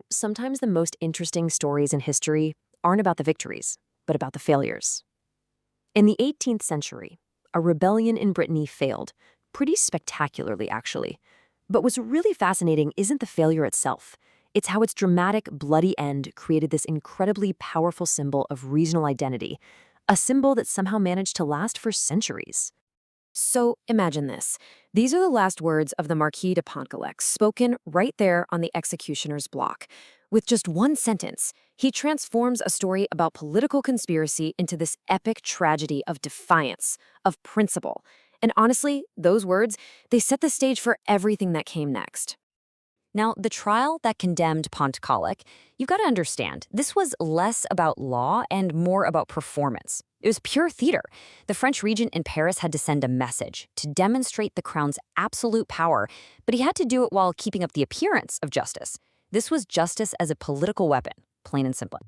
Sometimes the most interesting stories in history aren't about the victories, but about the failures. In the 18th century, a rebellion in Brittany failed, pretty spectacularly actually. But what's really fascinating isn't the failure itself. It's how its dramatic, bloody end created this incredibly powerful symbol of regional identity, a symbol that somehow managed to last for centuries. So imagine this. These are the last words of the Marquis de Pontcallec, spoken right there on the executioner's block. With just one sentence, he transforms a story about political conspiracy into this epic tragedy of defiance, of principle. And honestly, those words, they set the stage for everything that came next. Now, the trial that condemned Pontcallec, you've got to understand, this was less about law and more about performance. It was pure theater. The French regent in Paris had to send a message to demonstrate the crown's absolute power, but he had to do it while keeping up the appearance of justice. This was justice as a political weapon, plain and simple.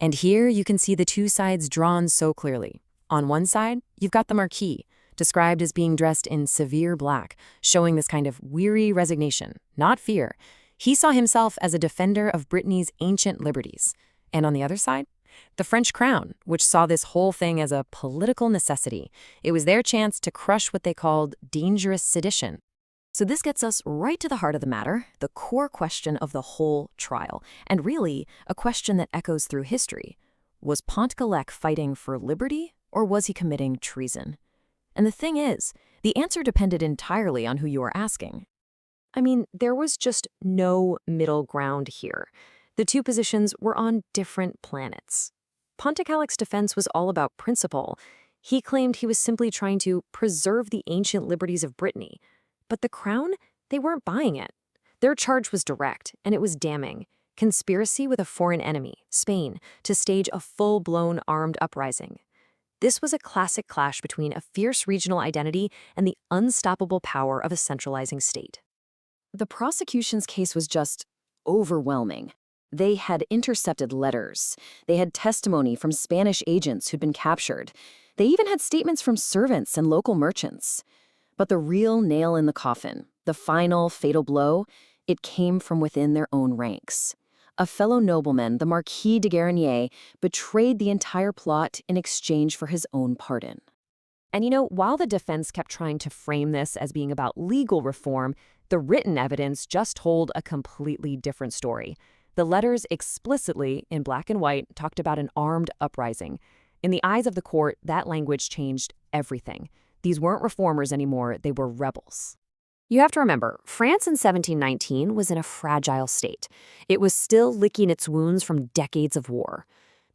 And here you can see the two sides drawn so clearly. On one side, you've got the Marquis, described as being dressed in severe black, showing this kind of weary resignation, not fear. He saw himself as a defender of Brittany's ancient liberties. And on the other side, the French crown, which saw this whole thing as a political necessity. It was their chance to crush what they called dangerous sedition. So this gets us right to the heart of the matter, the core question of the whole trial, and really a question that echoes through history. Was Pontcallec fighting for liberty, or was he committing treason? And the thing is, the answer depended entirely on who you were asking. I mean, there was just no middle ground here. The two positions were on different planets. Pontcallec's defense was all about principle. He claimed he was simply trying to preserve the ancient liberties of Brittany. But the crown, they weren't buying it. Their charge was direct, and it was damning. Conspiracy with a foreign enemy, Spain, to stage a full-blown armed uprising. This was a classic clash between a fierce regional identity and the unstoppable power of a centralizing state. The prosecution's case was just overwhelming. They had intercepted letters. They had testimony from Spanish agents who'd been captured. They even had statements from servants and local merchants. But the real nail in the coffin, the final fatal blow, it came from within their own ranks. A fellow nobleman, the Marquis de Guerigny, betrayed the entire plot in exchange for his own pardon. And while the defense kept trying to frame this as being about legal reform, the written evidence just told a completely different story. The letters explicitly, in black and white, talked about an armed uprising. In the eyes of the court, that language changed everything. These weren't reformers anymore, they were rebels. You have to remember, France in 1719 was in a fragile state. It was still licking its wounds from decades of war.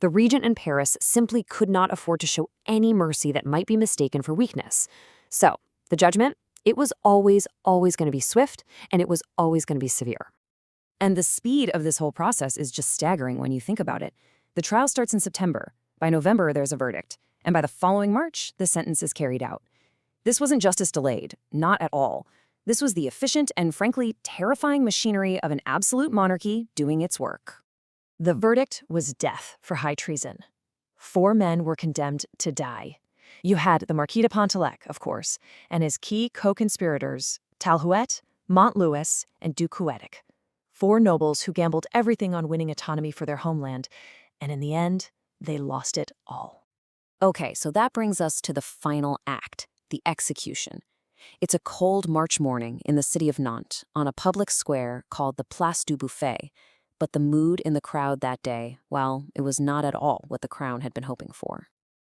The regent in Paris simply could not afford to show any mercy that might be mistaken for weakness. So, the judgment, it was always going to be swift, and it was always going to be severe. And the speed of this whole process is just staggering when you think about it. The trial starts in September. By November, there's a verdict. And by the following March, the sentence is carried out. This wasn't justice delayed, not at all. This was the efficient and frankly terrifying machinery of an absolute monarchy doing its work. The verdict was death for high treason. 4 men were condemned to die. You had the Marquis de Pontcallec, of course, and his key co-conspirators, Talhuet, Montlouis, and Duquetic. 4 nobles who gambled everything on winning autonomy for their homeland, and in the end, they lost it all. Okay, so that brings us to the final act, the execution. It's a cold March morning in the city of Nantes on a public square called the Place du Buffet, but the mood in the crowd that day, well, it was not at all what the crown had been hoping for.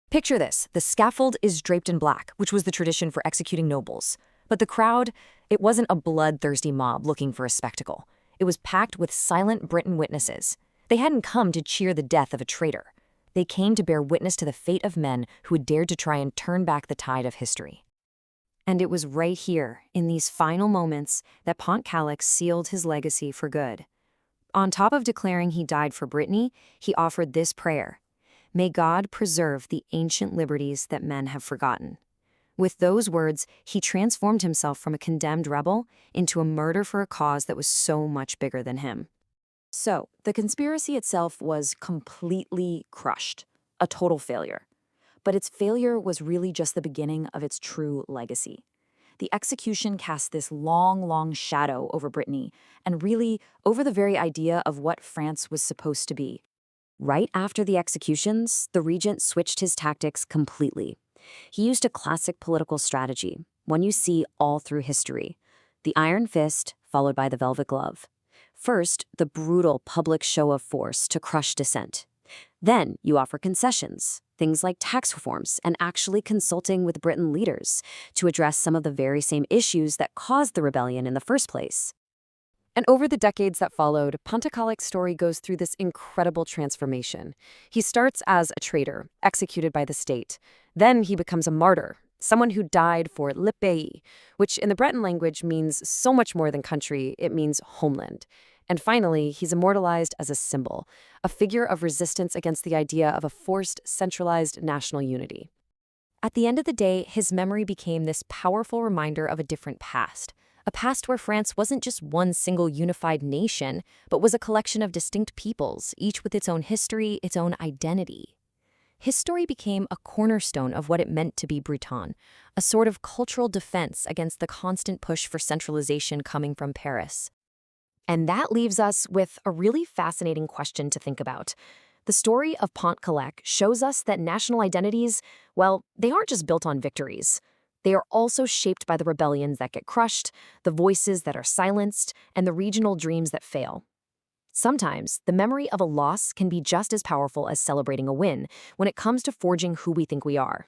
Picture this, the scaffold is draped in black, which was the tradition for executing nobles. But the crowd, it wasn't a bloodthirsty mob looking for a spectacle. It was packed with silent Breton witnesses. They hadn't come to cheer the death of a traitor. They came to bear witness to the fate of men who had dared to try and turn back the tide of history. And it was right here, in these final moments, that Pontcallec sealed his legacy for good. On top of declaring he died for Brittany, he offered this prayer: "May God preserve the ancient liberties that men have forgotten." With those words, he transformed himself from a condemned rebel into a martyr for a cause that was so much bigger than him. So, the conspiracy itself was completely crushed, a total failure. But its failure was really just the beginning of its true legacy. the execution casts this long, long shadow over Brittany, and really over the very idea of what France was supposed to be. Right after the executions, the regent switched his tactics completely. He used a classic political strategy, one you see all through history: the iron fist, followed by the velvet glove. First, the brutal public show of force to crush dissent. Then you offer concessions, things like tax reforms and actually consulting with Breton leaders to address some of the very same issues that caused the rebellion in the first place. And over the decades that followed, Pontcallec's story goes through this incredible transformation. He starts as a traitor, executed by the state. Then he becomes a martyr, someone who died for le pays, which in the Breton language means so much more than country, it means homeland. And finally, he's immortalized as a symbol, a figure of resistance against the idea of a forced, centralized national unity. At the end of the day, his memory became this powerful reminder of a different past. A past where France wasn't just one single unified nation, but was a collection of distinct peoples, each with its own history, its own identity. His story became a cornerstone of what it meant to be Breton, a sort of cultural defense against the constant push for centralization coming from Paris. And that leaves us with a really fascinating question to think about. The story of Pontcallec shows us that national identities, well, they aren't just built on victories. They are also shaped by the rebellions that get crushed, the voices that are silenced, and the regional dreams that fail. Sometimes, the memory of a loss can be just as powerful as celebrating a win when it comes to forging who we think we are.